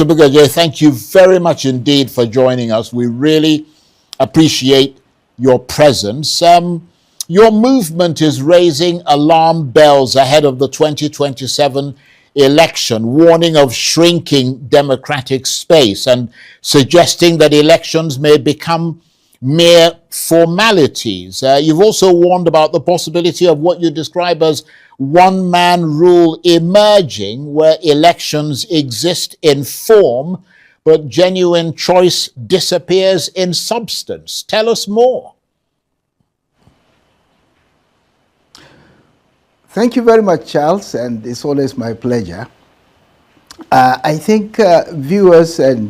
Bugaje, thank you very much indeed for joining us. We really appreciate your presence. Your movement is raising alarm bells ahead of the 2027 election, warning of shrinking democratic space and suggesting that elections may become mere formalities. You've also warned about the possibility of what you describe as one-man rule emerging, where elections exist in form, but genuine choice disappears in substance. Tell us more. Thank you very much, Charles, and it's always my pleasure. I think viewers and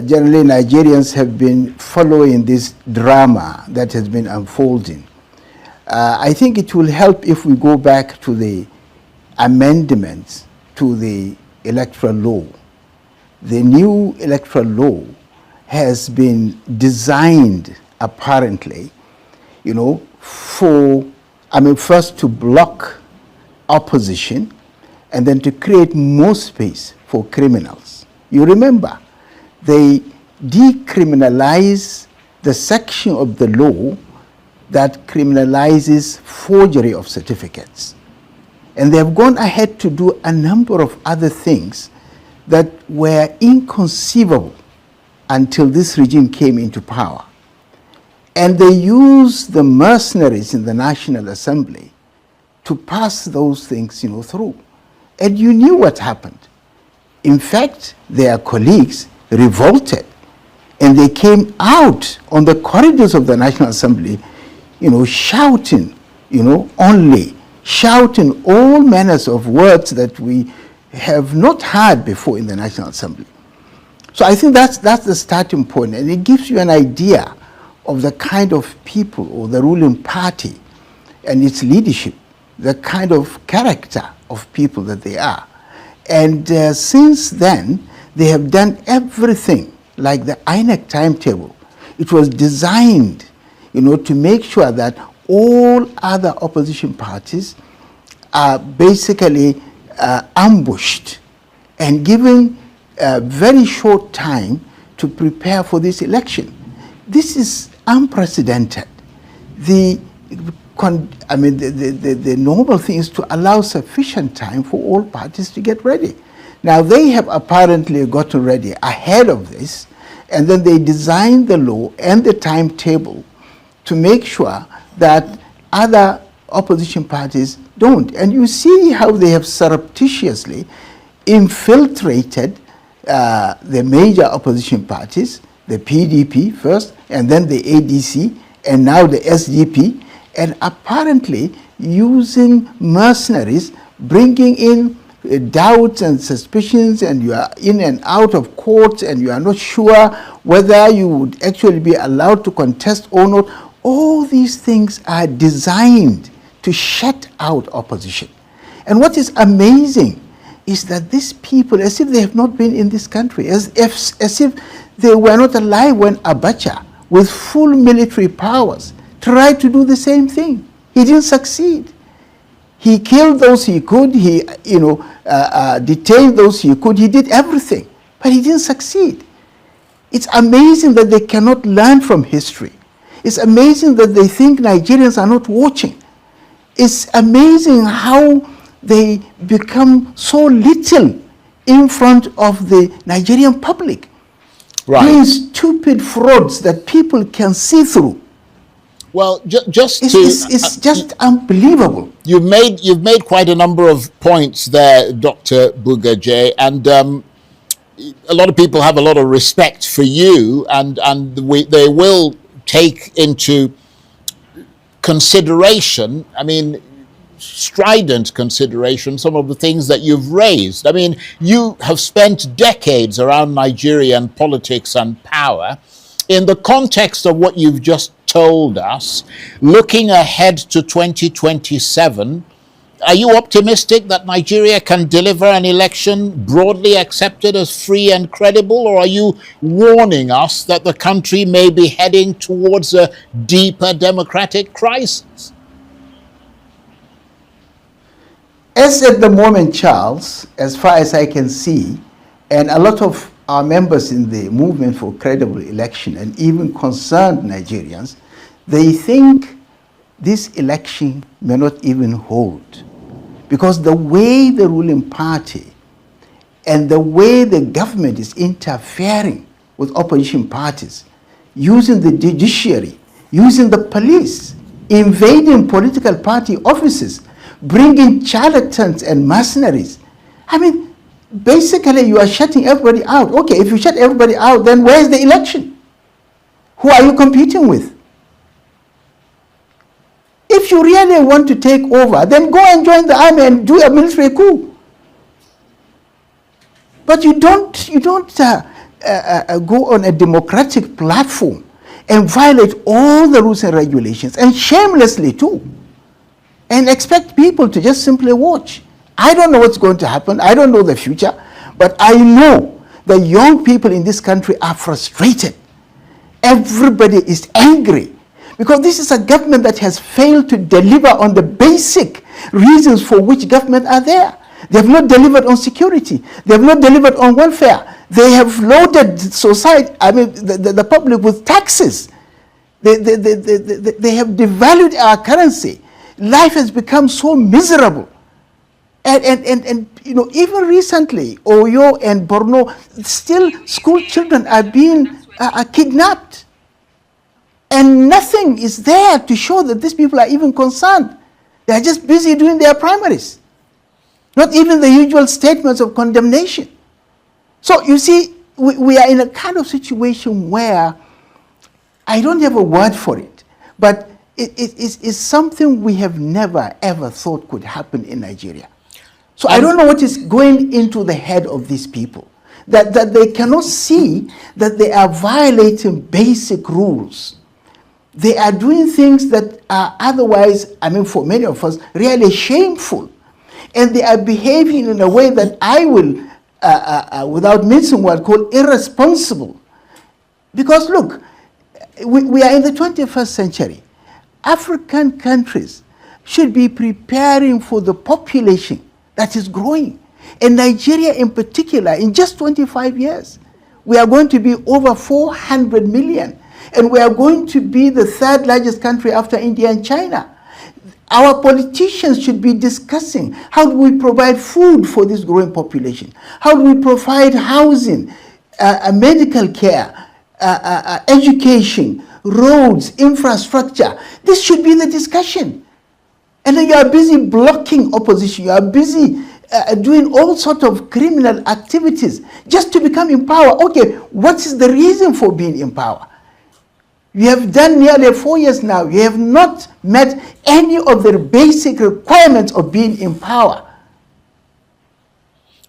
generally Nigerians have been following this drama that has been unfolding. I think it will help if we go back to the amendments to the electoral law. The new electoral law has been designed, apparently, first to block opposition and then to create more space for criminals. You remember, they decriminalize the section of the law that criminalizes forgery of certificates. And they have gone ahead to do a number of other things that were inconceivable until this regime came into power. And they used the mercenaries in the National Assembly to pass those things through. And you knew what happened. In fact, their colleagues revolted, and they came out on the corridors of the National Assembly shouting, shouting all manners of words that we have not heard before in the National Assembly. So I think that's the starting point, and it gives you an idea of the kind of people or the ruling party and its leadership, the kind of character of people that they are. And since then, they have done everything, like the INEC timetable. It was designed to make sure that all other opposition parties are basically ambushed and given a very short time to prepare for this election. This is unprecedented. The normal thing is to allow sufficient time for all parties to get ready. Now, they have apparently gotten ready ahead of this, and then they designed the law and the timetable to make sure that other opposition parties don't. And you see how they have surreptitiously infiltrated the major opposition parties, the PDP first, and then the ADC, and now the SDP, and apparently using mercenaries, bringing in doubts and suspicions, and you are in and out of courts, and you are not sure whether you would actually be allowed to contest or not. All these things are designed to shut out opposition. And what is amazing is that these people, as if they have not been in this country, as if they were not alive when Abacha, with full military powers, tried to do the same thing. He didn't succeed. He killed those he could, he detained those he could, he did everything, but he didn't succeed. It's amazing that they cannot learn from history. It's amazing that they think Nigerians are not watching. It's amazing how they become so little in front of the Nigerian public. Right. Doing stupid frauds that people can see through. Well, it's just unbelievable. You've made quite a number of points there, Dr. Bugaje, and a lot of people have a lot of respect for you, and they will take into consideration, strident consideration, some of the things that you've raised. You have spent decades around Nigerian politics and power. In the context of what you've just told us, looking ahead to 2027, are you optimistic that Nigeria can deliver an election broadly accepted as free and credible, or are you warning us that the country may be heading towards a deeper democratic crisis? As at the moment, Charles, as far as I can see, And a lot of our members in the movement for credible election and even concerned Nigerians, they think this election may not even hold. Because the way the ruling party and the way the government is interfering with opposition parties, using the judiciary, using the police, invading political party offices, bringing charlatans and mercenaries. I mean, basically you are shutting everybody out. Okay, if you shut everybody out, then where's the election? Who are you competing with? If you really want to take over, then go and join the army and do a military coup. But you don't go on a democratic platform and violate all the rules and regulations, and shamelessly too, and expect people to just simply watch. I don't know what's going to happen. I don't know the future, but I know the young people in this country are frustrated. Everybody is angry because this is a government that has failed to deliver on the basic reasons for which government are there. They have not delivered on security. They have not delivered on welfare. They have loaded society, the public with taxes. They have devalued our currency. Life has become so miserable. And you know, even recently, Oyo and Borno, still school children are being kidnapped. And nothing is there to show that these people are even concerned. They are just busy doing their primaries. Not even the usual statements of condemnation. So you see, we are in a kind of situation where I don't have a word for it, but it's something we have never ever thought could happen in Nigeria. So I don't know what is going into the head of these people, that they cannot see that they are violating basic rules. They are doing things that are otherwise, for many of us, really shameful. And they are behaving in a way that I will, without mincing word, call irresponsible. Because look, we are in the 21st century. African countries should be preparing for the population that is growing. And Nigeria in particular, in just 25 years, we are going to be over 400 million. And we are going to be the third largest country after India and China. Our politicians should be discussing how do we provide food for this growing population? How do we provide housing, medical care, education, roads, infrastructure? This should be the discussion. And then you are busy blocking opposition. You are busy doing all sorts of criminal activities just to become in power. Okay, what is the reason for being in power? You have done nearly 4 years now. You have not met any of the basic requirements of being in power.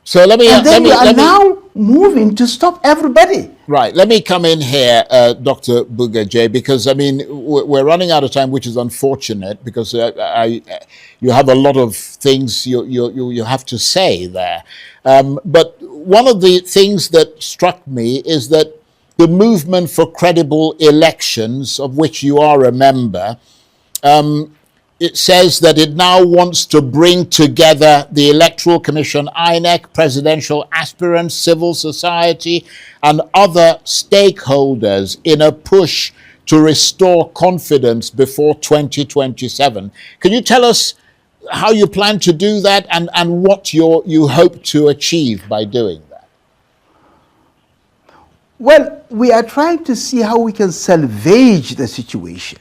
So let me now moving to stop everybody. Right. Let me come in here, Dr. Bugaje, because we're running out of time, which is unfortunate because you have a lot of things you have to say there. But one of the things that struck me is that the movement for credible elections, of which you are a member, it says that it now wants to bring together the Electoral Commission, INEC, presidential aspirants, civil society, and other stakeholders in a push to restore confidence before 2027. Can you tell us how you plan to do that and what you hope to achieve by doing that? Well, we are trying to see how we can salvage the situation.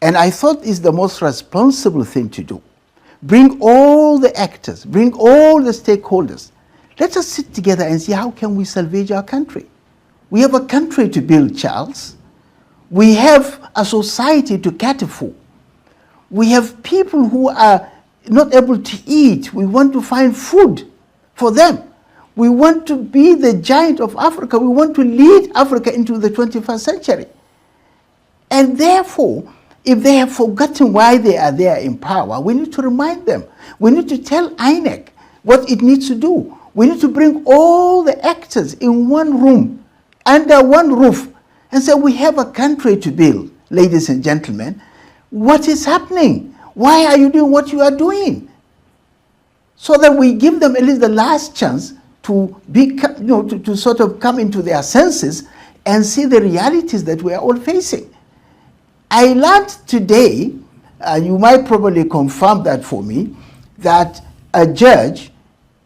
And I thought it's the most responsible thing to do. Bring all the actors, bring all the stakeholders. Let us sit together and see how can we salvage our country. We have a country to build, Charles. We have a society to cater for. We have people who are not able to eat. We want to find food for them. We want to be the giant of Africa. We want to lead Africa into the 21st century. And therefore, if they have forgotten why they are there in power, we need to remind them. We need to tell INEC what it needs to do. We need to bring all the actors in one room, under one roof, and say, we have a country to build, ladies and gentlemen. What is happening? Why are you doing what you are doing? So that we give them at least the last chance to to sort of come into their senses and see the realities that we are all facing. I learned today, you might probably confirm that for me, that a judge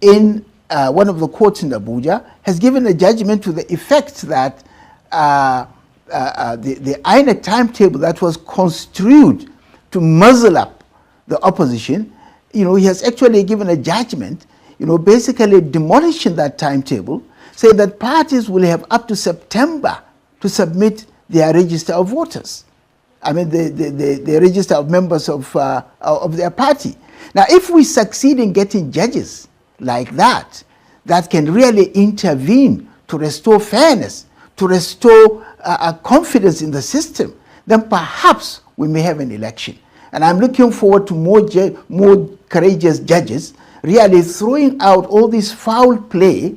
in one of the courts in Abuja has given a judgment to the effect that the INEC timetable that was construed to muzzle up the opposition, he has actually given a judgment, basically demolishing that timetable, saying that parties will have up to September to submit their register of voters. I mean, the register of members of their party. Now, if we succeed in getting judges like that can really intervene to restore fairness, to restore confidence in the system, then perhaps we may have an election. And I'm looking forward to more courageous judges really throwing out all this foul play,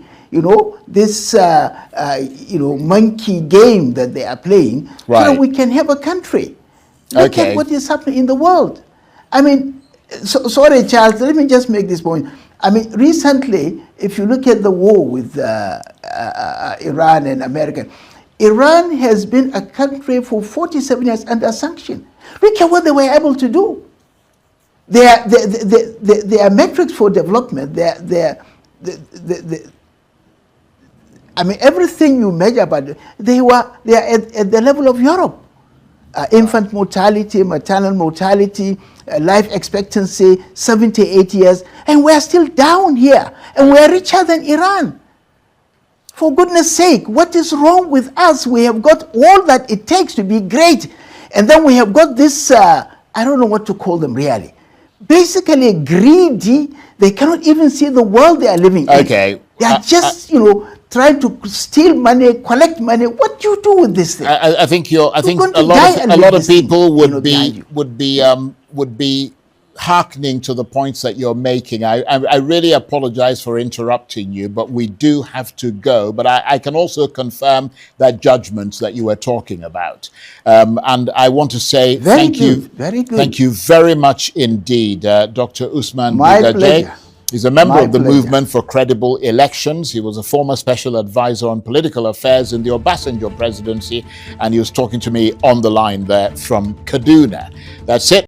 this monkey game that they are playing, right, so that we can have a country. Look at what is happening in the world. I mean, sorry, Charles, let me just make this point. I mean, recently, if you look at the war with Iran and America, Iran has been a country for 47 years under sanction. Look at what they were able to do. Their metrics for development, I mean, everything you measure, but they are at the level of Europe. Infant mortality, maternal mortality, life expectancy, 78 years, and we're still down here, and we're richer than Iran. For goodness sake, what is wrong with us? We have got all that it takes to be great, and then we have got this, I don't know what to call them really, basically greedy. They cannot even see the world they are living in. They are just, trying to steal money, collect money. What do you do with this thing? I think a lot of people would be hearkening to the points that you're making. I really apologize for interrupting you, but we do have to go. But I can also confirm that judgments that you were talking about. And I want to say thank you. Very good. Thank you very much indeed, Dr. Usman My Bugaje. pleasure. He's a member of the Movement for Credible Elections. He was a former special advisor on political affairs in the Obasanjo presidency, and he was talking to me on the line there from Kaduna. That's it.